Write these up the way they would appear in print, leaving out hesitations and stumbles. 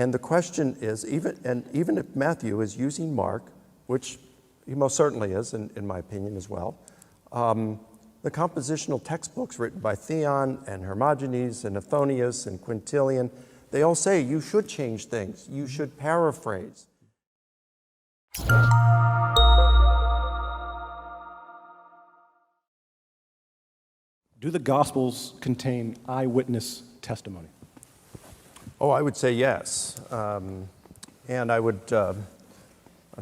And the question is, even if Matthew is using Mark, which he most certainly is, in my opinion as well, the compositional textbooks written by Theon and Hermogenes and Athonius and Quintilian, they all say you should change things, you should paraphrase. Do the Gospels contain eyewitness testimony? Oh, I would say yes. And I'd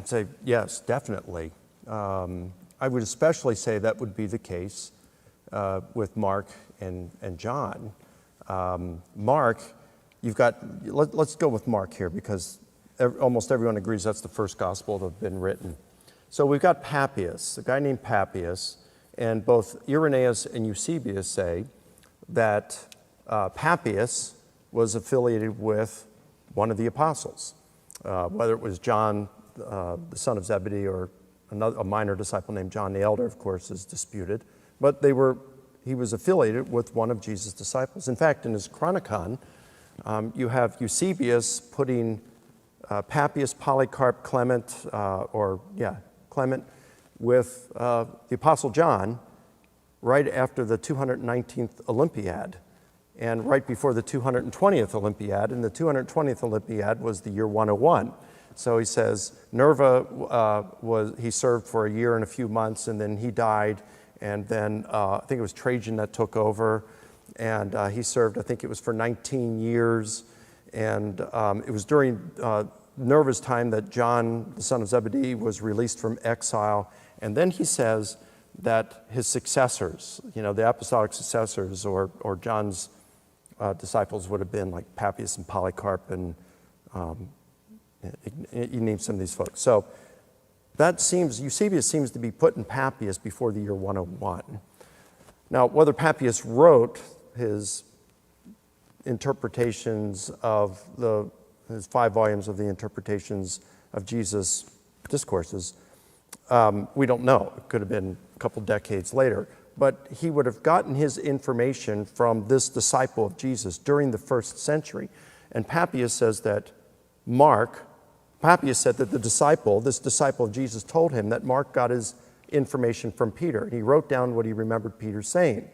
say yes, definitely. I would especially say that would be the case with Mark and John. Mark, let's go with Mark here because almost everyone agrees that's the first gospel that have been written. So we've got Papias, a guy named Papias, and both Irenaeus and Eusebius say that Papias was affiliated with one of the apostles, whether it was John, the son of Zebedee, or a minor disciple named John the Elder, of course, is disputed. But he was affiliated with one of Jesus' disciples. In fact, in his Chronicon, you have Eusebius putting Papias, Polycarp, Clement, Clement, with the Apostle John right after the 219th Olympiad and right before the 220th Olympiad. And the 220th Olympiad was the year 101. So he says Nerva he served for a year and a few months, and then he died. And then I think it was Trajan that took over, and he served, I think it was for 19 years. And it was during Nerva's time that John, the son of Zebedee, was released from exile. And then he says that his successors, the apostolic successors or John's disciples would have been like Papias and Polycarp, and you name some of these folks. So Eusebius seems to be putting Papias before the year 101. Now, whether Papias wrote his interpretations of his 5 volumes of the interpretations of Jesus' discourses, we don't know. It could have been a couple decades later. But he would have gotten his information from this disciple of Jesus during the first century. And Papias says that Papias said that this disciple of Jesus told him that Mark got his information from Peter. And he wrote down what he remembered Peter saying.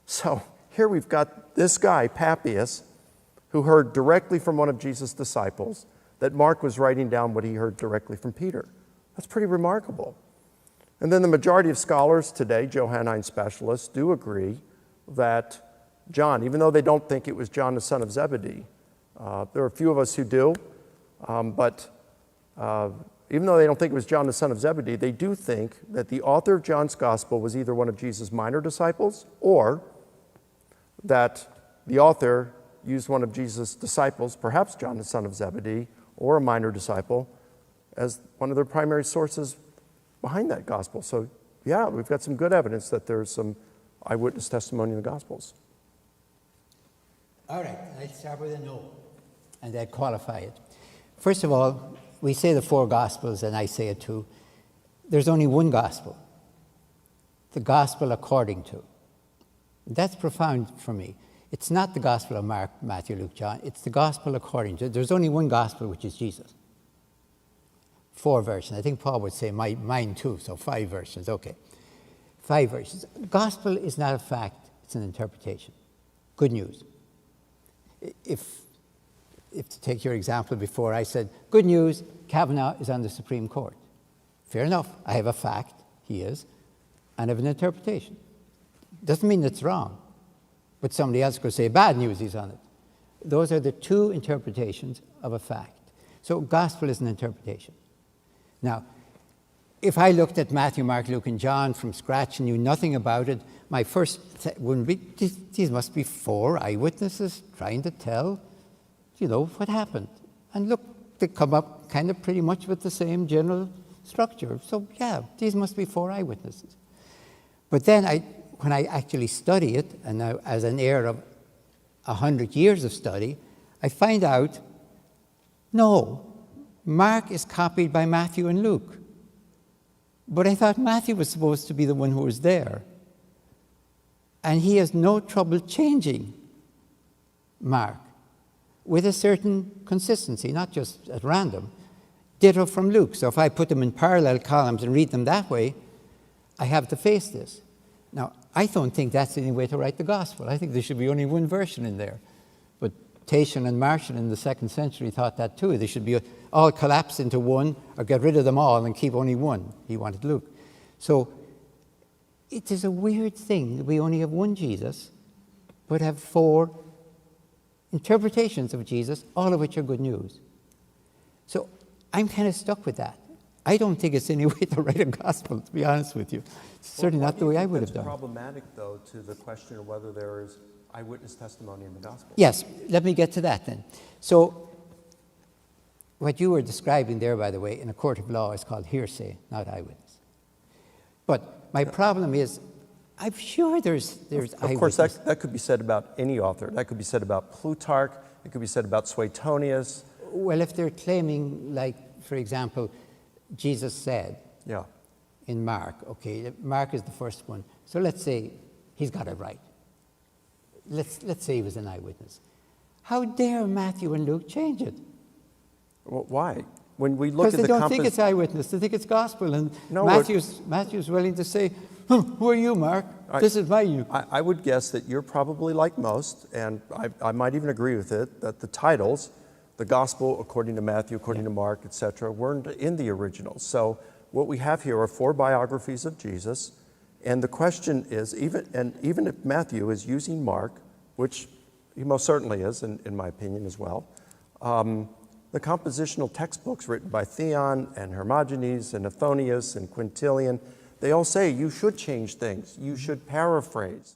So here we've got this guy, Papias, who heard directly from one of Jesus' disciples that Mark was writing down what he heard directly from Peter. That's pretty remarkable. And then the majority of scholars today, Johannine specialists, do agree that John, even though they don't think it was John the son of Zebedee, there are a few of us who do, but even though they don't think it was John the son of Zebedee, they do think that the author of John's gospel was either one of Jesus' minor disciples or that the author used one of Jesus' disciples, perhaps John the son of Zebedee, or a minor disciple, as one of their primary sources behind that gospel. So, yeah, we've got some good evidence that there's some eyewitness testimony in the Gospels. All right, let's start with a no, and then qualify it. First of all, we say the 4 Gospels, and I say it too. There's only one Gospel, the Gospel according to. That's profound for me. It's not the Gospel of Mark, Matthew, Luke, John. It's the Gospel according to. There's only one Gospel, which is Jesus. 4 versions. I think Paul would say mine too, so 5 versions. Okay. 5 versions. Gospel is not a fact, it's an interpretation. Good news. If to take your example before, I said, good news, Kavanaugh is on the Supreme Court. Fair enough. I have a fact, he is, and I have an interpretation. Doesn't mean it's wrong, but somebody else could say, bad news, he's on it. Those are the 2 interpretations of a fact. So gospel is an interpretation. Now, if I looked at Matthew, Mark, Luke, and John from scratch and knew nothing about it, my first wouldn't be, these must be 4 eyewitnesses trying to tell, what happened. And look, they come up kind of pretty much with the same general structure. So, yeah, these must be 4 eyewitnesses. But then when I actually study it, and now as an heir of 100 years of study, I find out, no, Mark is copied by Matthew and Luke. But I thought Matthew was supposed to be the one who was there. And he has no trouble changing Mark. with a certain consistency, not just at random. Ditto from Luke. So if I put them in parallel columns and read them that way, I have to face this. Now, I don't think that's any way to write the gospel. I think there should be only one version in there. But Tatian and Martian in the 2nd century thought that too. They should be all collapsed into one, or get rid of them all and keep only one. He wanted Luke. So it is a weird thing that we only have one Jesus, but have 4 interpretations of Jesus, all of which are good news. So I'm kind of stuck with that. I don't think it's any way to write a gospel, to be honest with you. It's certainly not the way I would have done. It's problematic, though, to the question of whether there is eyewitness testimony in the gospel. Yes, let me get to that then. So what you were describing there, by the way, in a court of law is called hearsay, not eyewitness. But my problem is, I'm sure there's Of eyewitness. course, that could be said about any author. That could be said about Plutarch. It could be said about Suetonius. Well, if they're claiming, like, for example, Jesus said Yeah. in Mark, okay, Mark is the first one. So let's say he's got it right. Let's say he was an eyewitness. How dare Matthew and Luke change it? Well, why? When we look Because at they the don't think it's eyewitness, they think it's gospel. And No, Matthew's willing to say, who are you, Mark? This is my you. I would guess that you're probably like most, and I might even agree with it, that the titles, the gospel according to Matthew, according to Mark, etc., weren't in the original. So what we have here are 4 biographies of Jesus, and the question is, even if Matthew is using Mark, which he most certainly is, in my opinion as well, the compositional textbooks written by Theon and Hermogenes and Athonius and Quintilian, they all say you should change things, you should paraphrase.